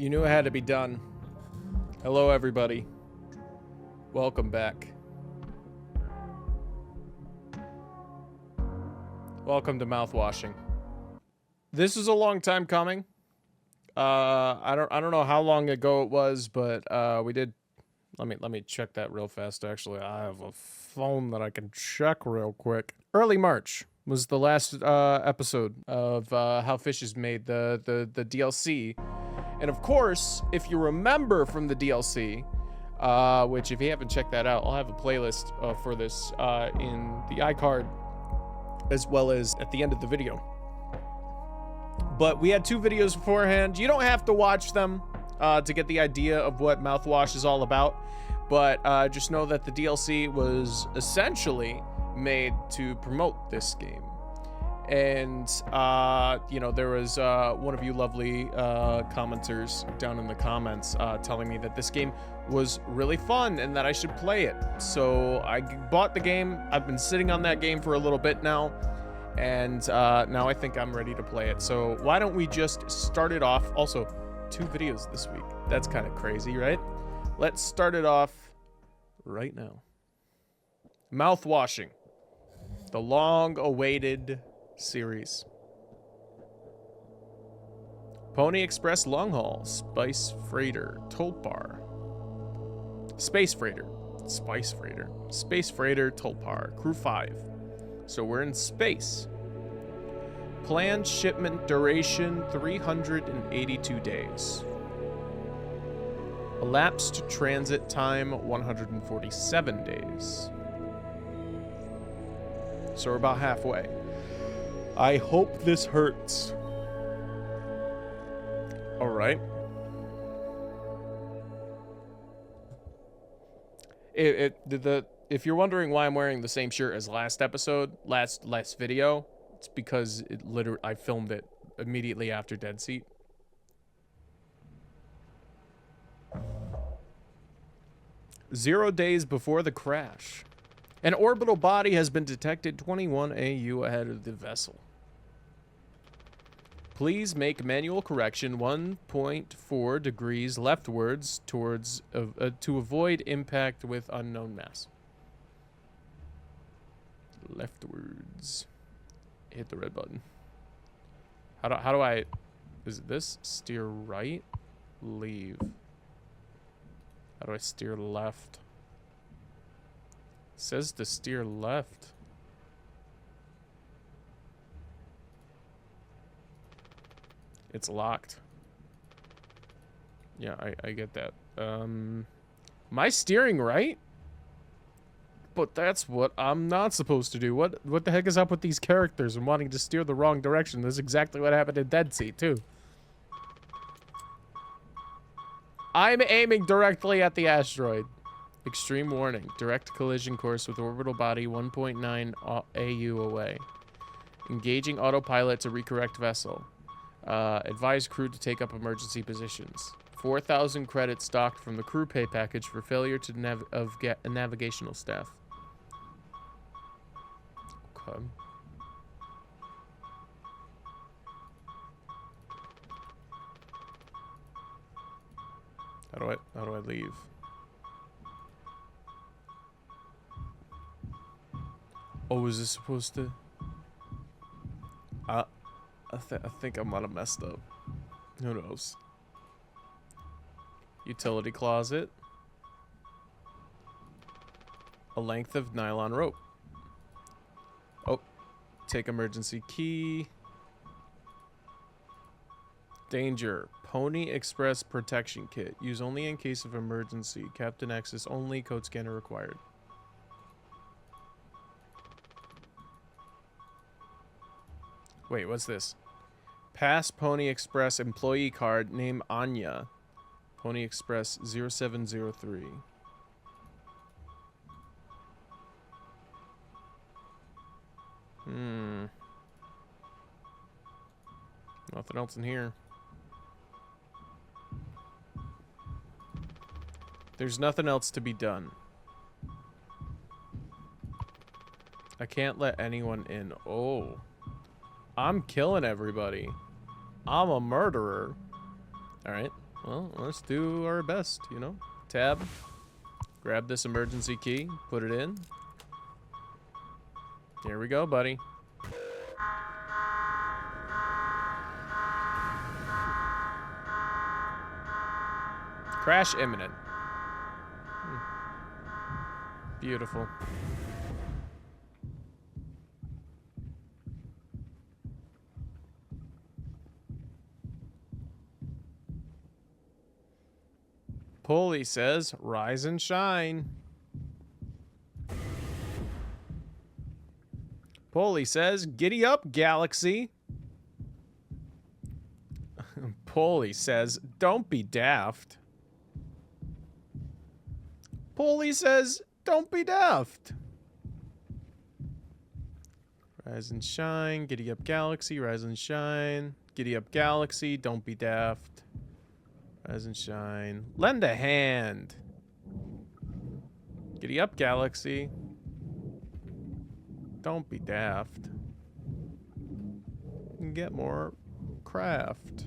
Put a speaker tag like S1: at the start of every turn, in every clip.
S1: You knew it had to be done. Hello, everybody. Welcome back. Welcome to Mouthwashing. This is a long time coming. I don't know how long ago it was, but we did. Let me check that real fast. Actually, I have a phone that I can check real quick. Early March was the last episode of How Fishes Made the DLC. And of course, if you remember from the DLC, which if you haven't checked that out, I'll have a playlist for this in the iCard as well as at the end of the video. But we had 2 videos beforehand. You don't have to watch them to get the idea of what Mouthwash is all about. But just know that the DLC was essentially made to promote this game. And, you know, there was one of you lovely commenters down in the comments telling me that this game was really fun and that I should play it. So I bought the game. I've been sitting on that game for a little bit now. And now I think I'm ready to play it. So why don't we just start it off? Also, 2 videos this week. That's kind of crazy, right? Let's start it off right now. Mouthwashing. The long-awaited series. Pony Express Long Haul, Spice Freighter, Tulpar. Space Freighter, Tulpar, Crew 5. So we're in space. Planned shipment duration 382 days. Elapsed transit time 147 days. So we're about halfway. I hope this hurts. All right. If you're wondering why I'm wearing the same shirt as last episode, last video, it's because I filmed it immediately after Dead Seat. Zero days before the crash. An orbital body has been detected 21 AU ahead of the vessel. Please make manual correction 1.4 degrees leftwards towards to avoid impact with unknown mass. Leftwards. Hit the red button. How do I? Is this steer right? Leave. How do I steer left? It says to steer left. It's locked. Yeah, I get that. Am I steering right? But that's what I'm not supposed to do. What the heck is up with these characters and wanting to steer the wrong direction? This is exactly what happened in Dead Sea, too. I'm aiming directly at the asteroid. Extreme warning. Direct collision course with orbital body 1.9 AU away. Engaging autopilot to recorrect vessel. Advise crew to take up emergency positions. 4,000 credits docked from the crew pay package for failure to navigational staff. Okay. How do I leave? Oh, is this supposed to? I think I might have messed up. Who knows? Utility closet. A length of nylon rope. Oh, take emergency key. Danger. Pony Express protection kit. Use only in case of emergency. Captain access only. Code scanner required. Wait, what's this? Pass Pony Express employee card. Name Anya. Pony Express 0703. Nothing else in here. There's nothing else to be done. I can't let anyone in. Oh. I'm killing everybody. I'm a murderer. Alright. Well, let's do our best, you know? Tab. Grab this emergency key. Put it in. Here we go, buddy. Crash imminent. Beautiful. Pulley says, rise and shine. Pulley says, giddy up, galaxy. Pulley says, don't be daft. Pulley says, don't be daft. Rise and shine, giddy up, galaxy, rise and shine. Giddy up, galaxy, don't be daft. Rise and shine. Lend a hand. Giddy up, galaxy. Don't be daft. And get more craft.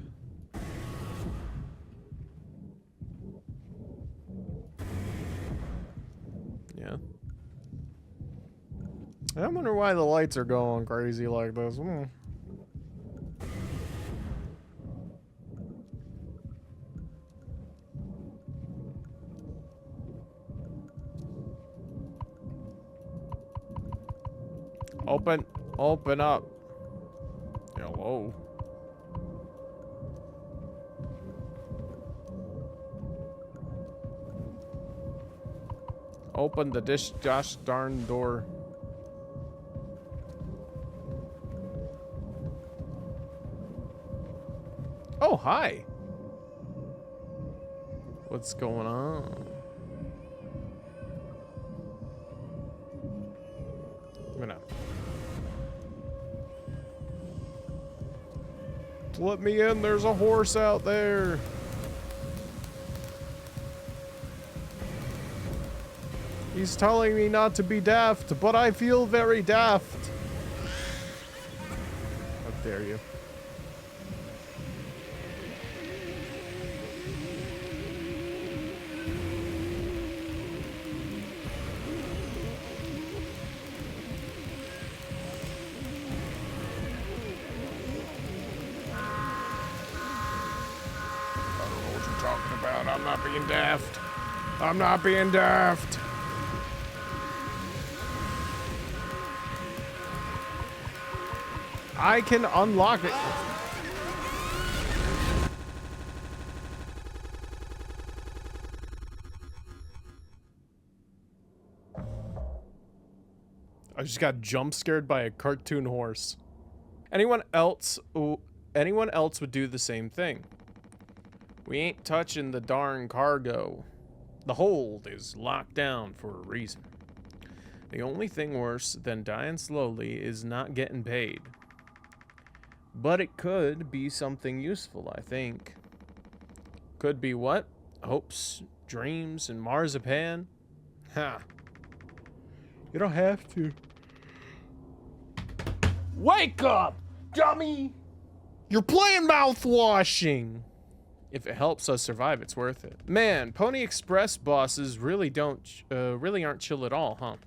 S1: Yeah. I wonder why the lights are going crazy like this. Open up. Hello. Open the gosh darn door. Oh, hi. What's going on? I'm gonna... Let me in, there's a horse out there. He's telling me not to be daft, but I feel very daft. How dare you? I'm not being daft. I'm not being daft. I can unlock it. I just got jump scared by a cartoon horse. Anyone else would do the same thing. We ain't touching the darn cargo. The hold is locked down for a reason. The only thing worse than dying slowly is not getting paid. But it could be something useful, I think. Could be what? Hopes, dreams, and marzipan? Ha. You don't have to. Wake up, dummy! You're playing mouthwashing! If it helps us survive, it's worth it. Man, Pony Express bosses really aren't chill at all, huh?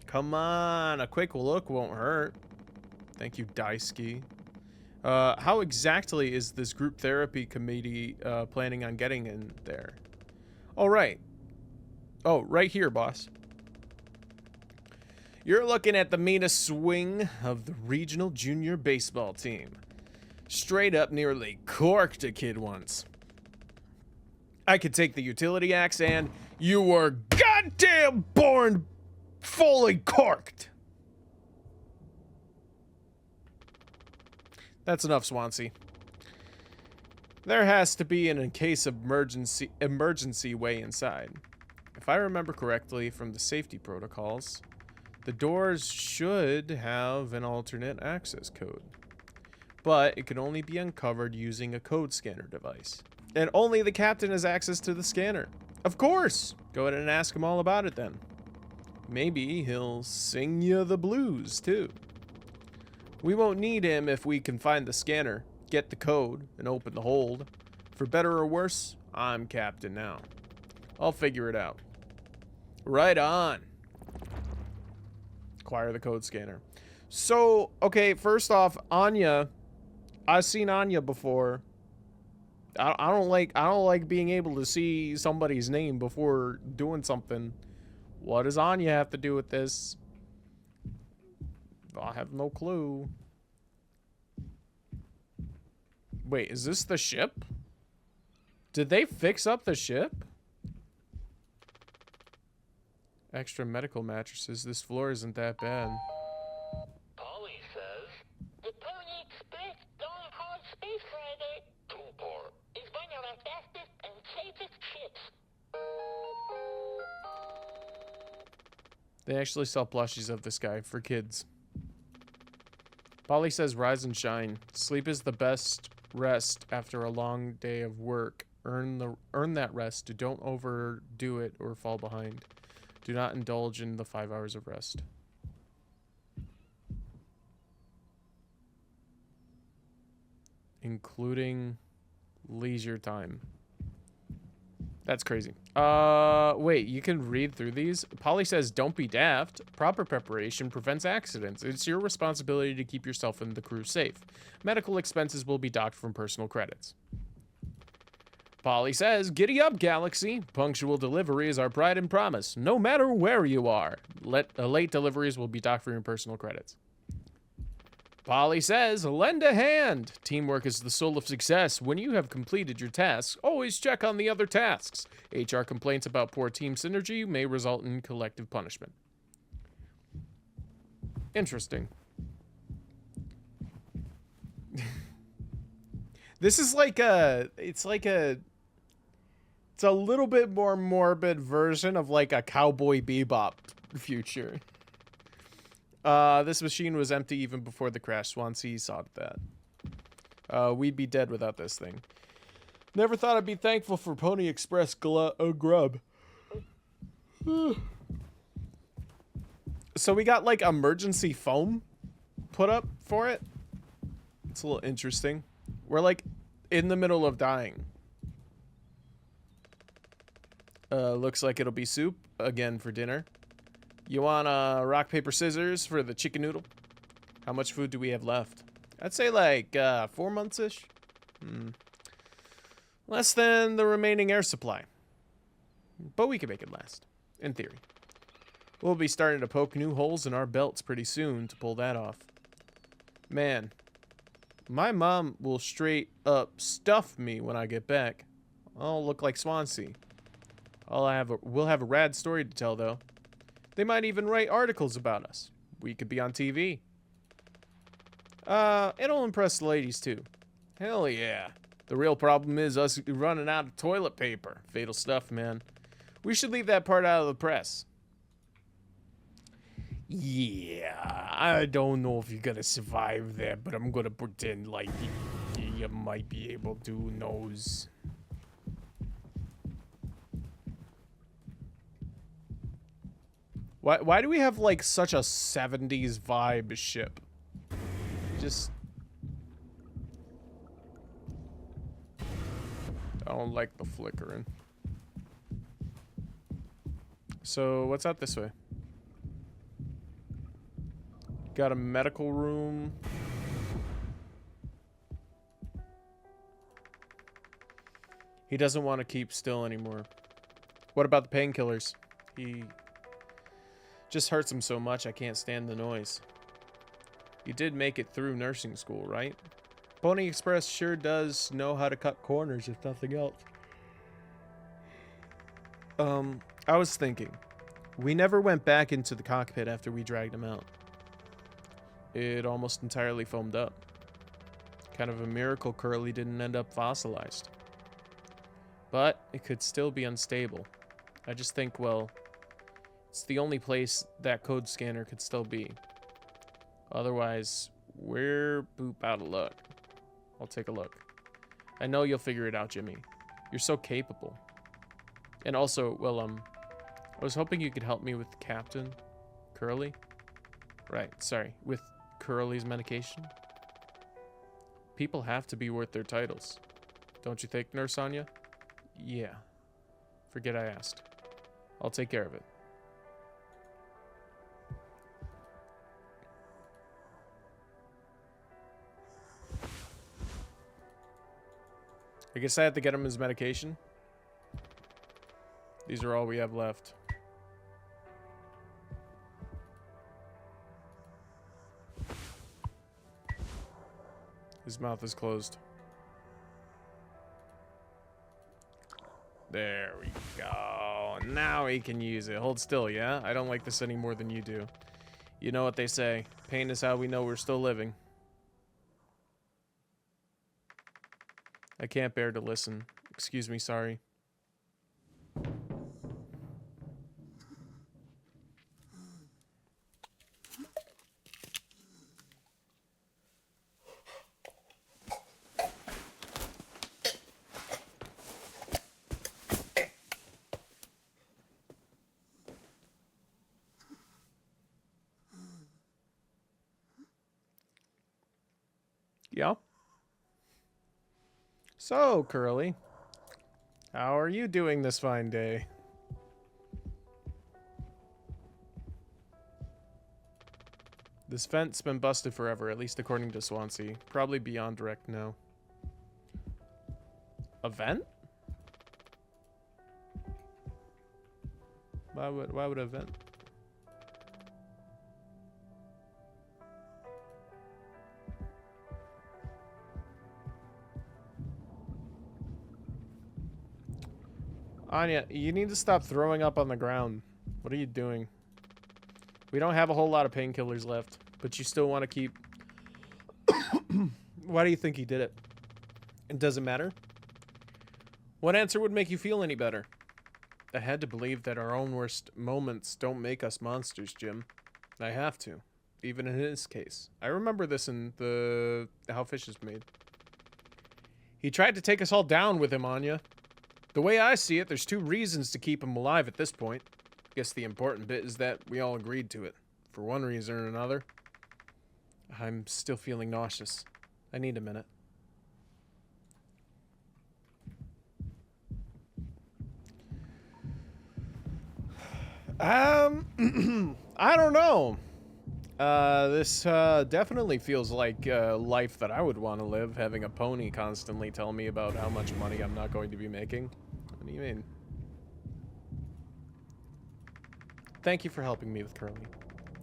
S1: Come on, a quick look won't hurt. Thank you, Daisuke. How exactly is this group therapy committee planning on getting in there? Oh, right. Oh, right here, boss. You're looking at the meanest swing of the regional junior baseball team. Straight up nearly corked a kid once. I could take the utility axe and you were goddamn born fully corked. That's enough, Swansea. There has to be an in case of emergency way inside. If I remember correctly from the safety protocols, the doors should have an alternate access code. But it can only be uncovered using a code scanner device. And only the captain has access to the scanner. Of course! Go ahead and ask him all about it then. Maybe he'll sing you the blues too. We won't need him if we can find the scanner, get the code, and open the hold. For better or worse, I'm captain now. I'll figure it out. Right on. Acquire the code scanner. So, okay, first off, Anya. I've seen Anya before. I don't like being able to see somebody's name before doing something. What does Anya have to do with this? I have no clue. Wait, is this the ship? Did they fix up the ship? Extra medical mattresses. This floor isn't that bad.
S2: Polly says the Pony Express going hard space freighter Tupor is one of our fastest and safest ships.
S1: They actually sell plushies of this guy for kids. Polly says rise and shine. Sleep is the best rest after a long day of work. Earn that rest. Don't overdo it or fall behind. Do not indulge in the 5 hours of rest. Including leisure time. That's crazy. Wait, you can read through these? Polly says, don't be daft. Proper preparation prevents accidents. It's your responsibility to keep yourself and the crew safe. Medical expenses will be docked from personal credits. Polly says, giddy up, Galaxy. Punctual delivery is our pride and promise, no matter where you are. Late deliveries will be docked from your personal credits. Polly says, lend a hand. Teamwork is the soul of success. When you have completed your tasks, always check on the other tasks. HR complaints about poor team synergy may result in collective punishment. Interesting. This is like it's a little bit more morbid version of like a Cowboy Bebop future. This machine was empty even before the crash. Swansea saw that. We'd be dead without this thing. Never thought I'd be thankful for Pony Express grub. So we got like emergency foam put up for it. It's a little interesting. We're like in the middle of dying. Looks like it'll be soup again for dinner. You want rock, paper, scissors for the chicken noodle? How much food do we have left? I'd say like 4 months-ish. Less than the remaining air supply. But we can make it last, in theory. We'll be starting to poke new holes in our belts pretty soon to pull that off. Man, my mom will straight up stuff me when I get back. I'll look like Swansea. We'll have a rad story to tell, though. They might even write articles about us. We could be on TV. It'll impress the ladies, too. Hell yeah. The real problem is us running out of toilet paper. Fatal stuff, man. We should leave that part out of the press. Yeah, I don't know if you're gonna survive that, but I'm gonna pretend like you might be able to. Who knows? Why do we have like such a 70s vibe ship? Just I don't like the flickering. So what's out this way? Got a medical room. He doesn't want to keep still anymore. What about the painkillers? He just hurts him so much I can't stand the noise. You did make it through nursing school, right? Pony Express sure does know how to cut corners, if nothing else. I was thinking. We never went back into the cockpit after we dragged him out. It almost entirely foamed up. Kind of a miracle Curly didn't end up fossilized. But it could still be unstable. I just think, well, it's the only place that code scanner could still be. Otherwise, we're boop out of luck. I'll take a look. I know you'll figure it out, Jimmy. You're so capable. And also, well, I was hoping you could help me with Captain Curly. Right, sorry, with Curly's medication. People have to be worth their titles, Don't you think, Nurse Anya? Yeah. Forget I asked. I'll take care of it. I guess I have to get him his medication. These are all we have left. His mouth is closed. There we go. Now he can use it. Hold still, yeah? I don't like this any more than you do. You know what they say. Pain is how we know we're still living. I can't bear to listen. Excuse me, sorry. Yeah? So, Curly, how are you doing this fine day? This vent's been busted forever, at least according to Swansea. Probably beyond direct now. A vent? Why would a vent? Anya, you need to stop throwing up on the ground. What are you doing? We don't have a whole lot of painkillers left, but you still want to keep... Why do you think he did it? It doesn't matter? What answer would make you feel any better? I had to believe that our own worst moments don't make us monsters, Jim. I have to, even in his case. I remember this in the How Fish is Made. He tried to take us all down with him, Anya. The way I see it, there's two reasons to keep him alive at this point. I guess the important bit is that we all agreed to it, for one reason or another. I'm still feeling nauseous. I need a minute. I don't know. This definitely feels like a life that I would want to live, having a pony constantly tell me about how much money I'm not going to be making. What do you mean? Thank you for helping me with Curly.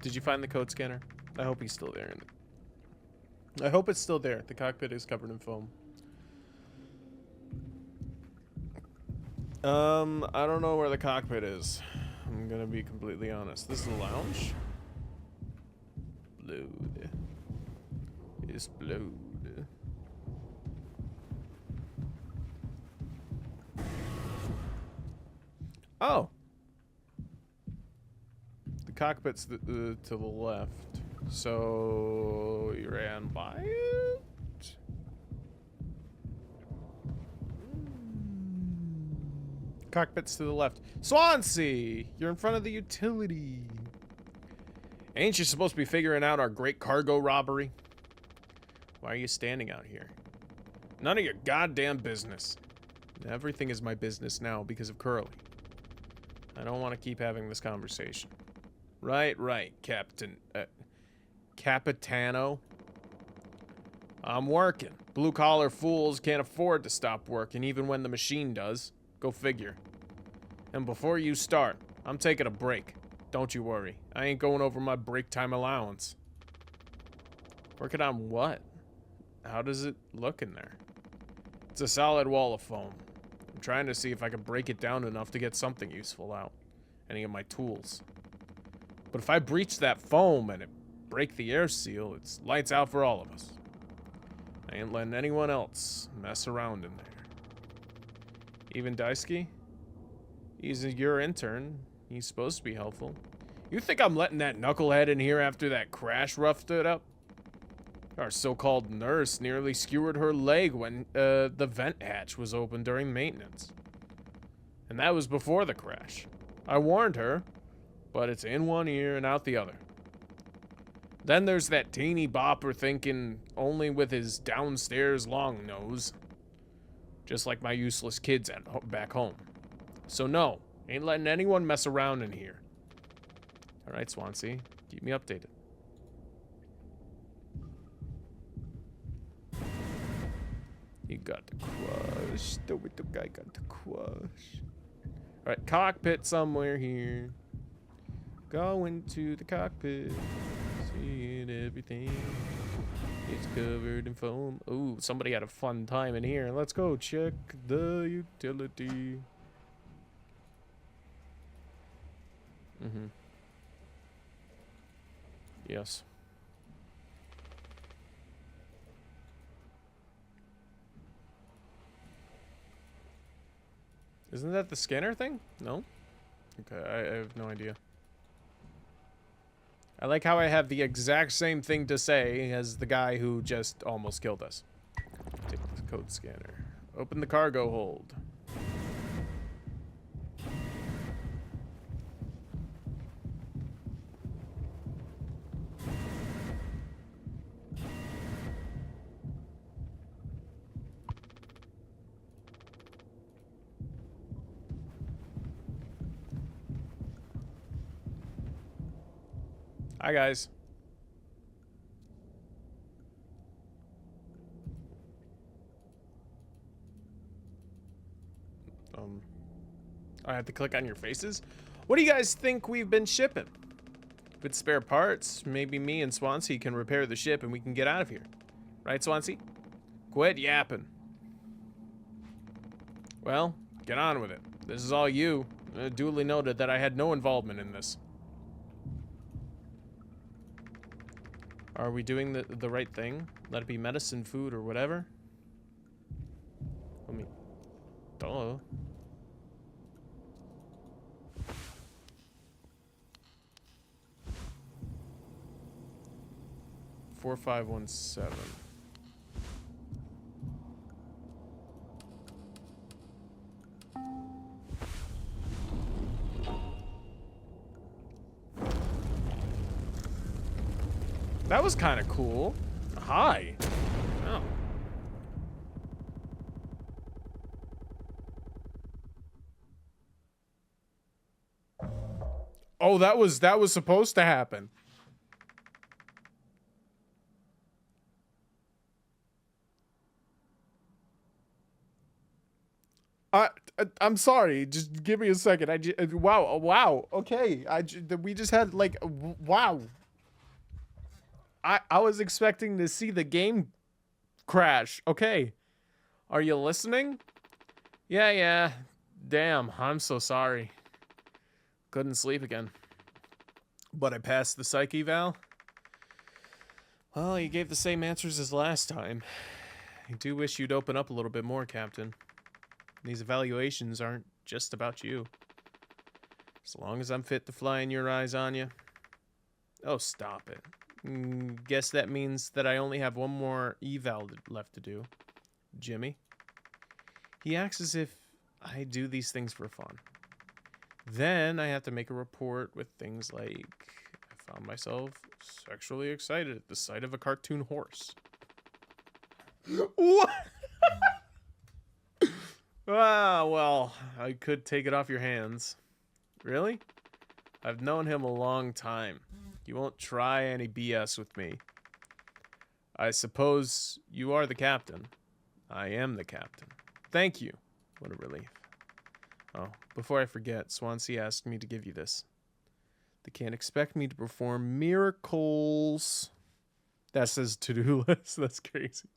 S1: Did you find the code scanner? I hope he's still there. I hope it's still there. The cockpit is covered in foam. I don't know where the cockpit is. I'm gonna be completely honest. This is the lounge. Blood. It's blood. Oh. The cockpit's to the left. So you ran by it? Cockpit's to the left. Swansea! You're in front of the utility. Ain't you supposed to be figuring out our great cargo robbery? Why are you standing out here? None of your goddamn business. Everything is my business now because of Curly. I don't want to keep having this conversation. Right, Captain... Capitano. I'm working. Blue-collar fools can't afford to stop working even when the machine does. Go figure. And before you start, I'm taking a break. Don't you worry. I ain't going over my break time allowance. Working on what? How does it look in there? It's a solid wall of foam. I'm trying to see if I can break it down enough to get something useful out. Any of my tools. But if I breach that foam and it break the air seal, it's lights out for all of us. I ain't letting anyone else mess around in there. Even Daisuke? He's your intern. He's supposed to be helpful. You think I'm letting that knucklehead in here after that crash roughed it up? Our so-called nurse nearly skewered her leg when the vent hatch was open during maintenance. And that was before the crash. I warned her, but it's in one ear and out the other. Then there's that teeny bopper thinking only with his downstairs long nose. Just like my useless kids back home. So no, ain't letting anyone mess around in here. Alright, Swansea, keep me updated. You got the quash. The little guy got the quash. Alright, cockpit somewhere here. Going to the cockpit. Seeing everything. It's covered in foam. Ooh, somebody had a fun time in here. Let's go check the utility. Mm-hmm. Yes. Isn't that the scanner thing? No? Okay, I have no idea. I like how I have the exact same thing to say as the guy who just almost killed us. Take the code scanner. Open the cargo hold. Hi, guys. I have to click on your faces? What do you guys think we've been shipping? With spare parts, maybe me and Swansea can repair the ship and we can get out of here. Right, Swansea? Quit yapping. Well, get on with it. This is all you. Duly noted that I had no involvement in this. Are we doing the right thing? Let it be medicine, food, or whatever? Let me... Duh. 4517. That was kind of cool. Hi. Oh. Oh, that was supposed to happen. I'm sorry. Just give me a second. Wow. Okay. We just had like wow. I was expecting to see the game crash. Okay. Are you listening? Yeah. Damn, I'm so sorry. Couldn't sleep again. But I passed the psych eval. Well, you gave the same answers as last time. I do wish you'd open up a little bit more, Captain. These evaluations aren't just about you. As long as I'm fit to fly in your eyes, Anya. Oh, stop it. Guess that means that I only have one more eval left to do. Jimmy. He acts as if I do these things for fun. Then I have to make a report with things like, I found myself sexually excited at the sight of a cartoon horse. What? Ah, well, I could take it off your hands. Really? I've known him a long time. You won't try any BS with me. I suppose you are the captain. I am the captain. Thank you. What a relief. Oh, before I forget, Swansea asked me to give you this. They can't expect me to perform miracles. That says to-do list. That's crazy.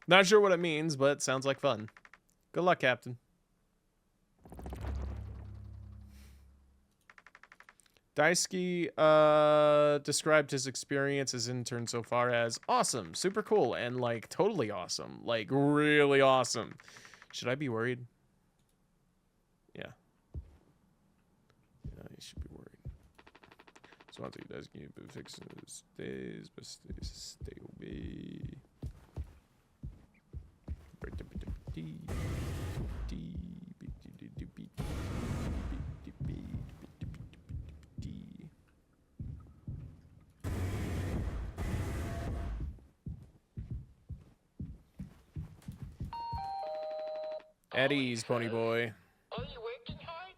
S1: Not sure what it means, but sounds like fun. Good luck, Captain. Daisuke described his experience as intern so far as awesome, super cool, and like totally awesome. Like really awesome. Should I be worried? Yeah. Yeah, you should be worried. Swansea Daisuke fixing his days, but stay away. At ease, pony boy.
S2: Are you working hard?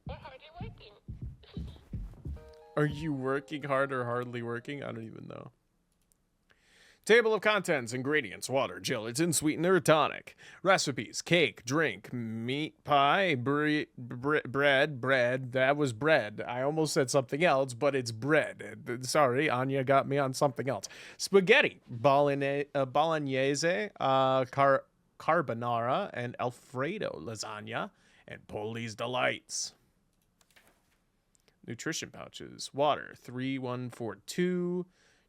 S2: Or hardly working?
S1: Are you working hard or hardly working? I don't even know. Table of contents, ingredients, water, gelatin, sweetener, tonic. Recipes, cake, drink, meat pie, bread. That was bread. I almost said something else, but it's bread. Sorry, Anya got me on something else. Spaghetti, bolognese, carbonara, and Alfredo lasagna, and Poli's Delights. Nutrition pouches, water, 3142.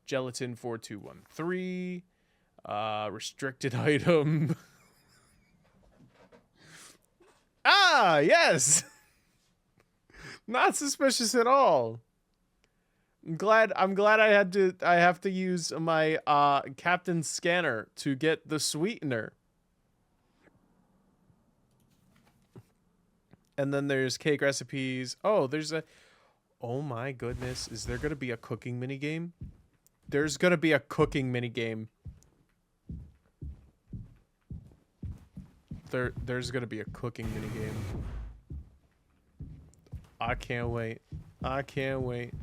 S1: Gelatin 4213. Restricted item. Ah, yes. Not suspicious at all. I'm glad I have to use my captain scanner to get the sweetener. And then there's cake recipes. Oh, there's a oh my goodness, is there going to be a cooking mini game? There's gonna be a cooking minigame. There's gonna be a cooking minigame. I can't wait. I can't wait.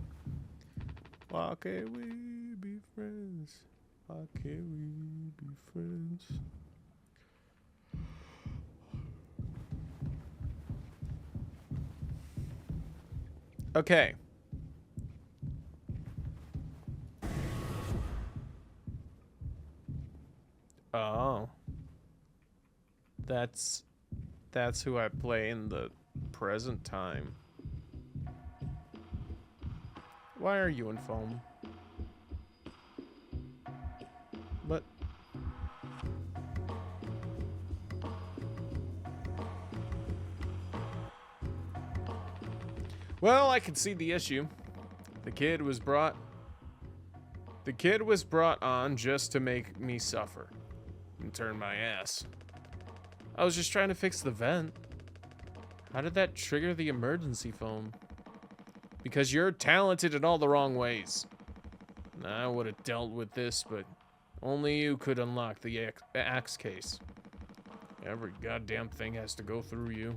S1: Why can't we be friends? Why can't we be friends? Okay. Oh. That's who I play in the present time. Why are you in foam? But well, I can see the issue. The kid was brought on just to make me suffer and turn my ass. I was just trying to fix the vent. How did that trigger the emergency foam? Because you're talented in all the wrong ways. I would have dealt with this, but only you could unlock the axe case. Every goddamn thing has to go through you.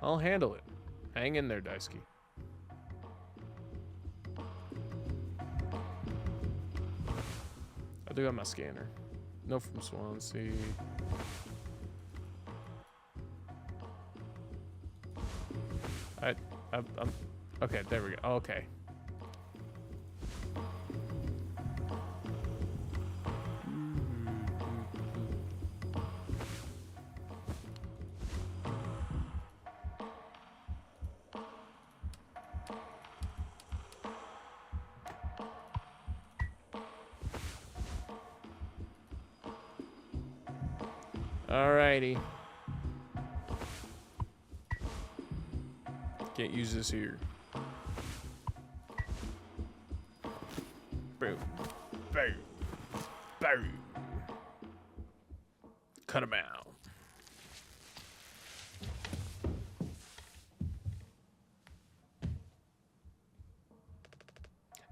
S1: I'll handle it. Hang in there, Daisuke. I do have my scanner. No from Swansea. I'm okay, there we go. Okay. Alrighty. Can't use this here. Boom. Boom. Boom. Cut him out.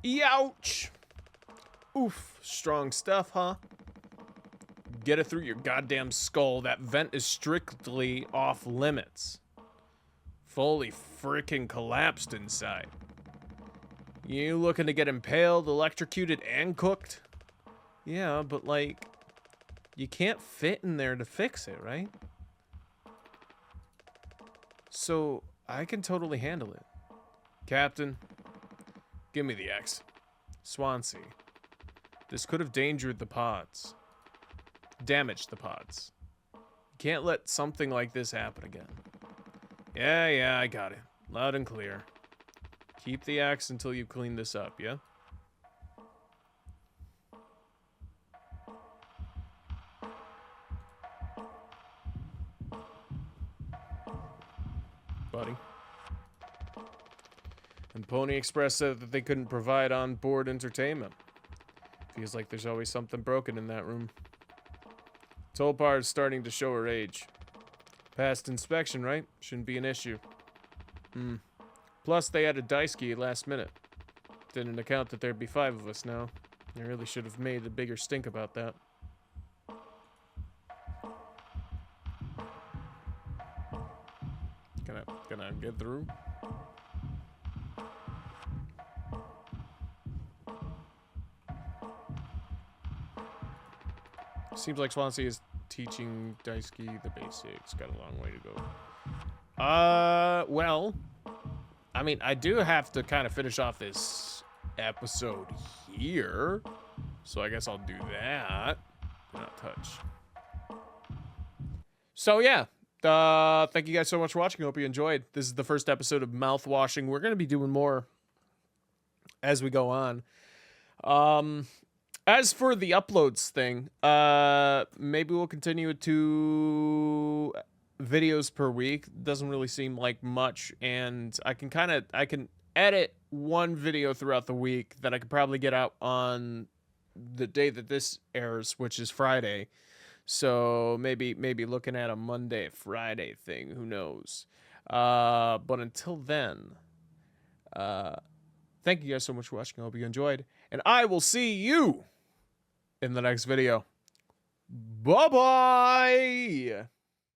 S1: Youch! Oof. Strong stuff, huh? Get it through your goddamn skull. That vent is strictly off limits. Fully freaking collapsed inside. You looking to get impaled, electrocuted, and cooked? Yeah, but like, you can't fit in there to fix it, right? So, I can totally handle it. Captain, give me the axe. Swansea, this could have damaged the pods. You can't let something like this happen again. Yeah, I got it. Loud and clear. Keep the axe until you clean this up, yeah? Buddy. And Pony Express said that they couldn't provide on-board entertainment. Feels like there's always something broken in that room. Tolpar is starting to show her age. Past inspection, right? Shouldn't be an issue. Plus, they added Daisuke last minute. Didn't account that there'd be 5 of us now. They really should have made a bigger stink about that. get through. Seems like Swansea is teaching Daisuke the basics. Got a long way to go. Well, I mean, I do have to kind of finish off this episode here. So I guess I'll do that. Do not touch. So yeah, thank you guys so much for watching. I hope you enjoyed. This is the first episode of Mouthwashing. We're going to be doing more as we go on. As for the uploads thing, maybe we'll continue with 2 videos per week. Doesn't really seem like much, and I can edit 1 video throughout the week that I could probably get out on the day that this airs, which is Friday. So maybe looking at a Monday, Friday thing, who knows. But until then, thank you guys so much for watching. I hope you enjoyed, and I will see you in the next video. Bye-bye!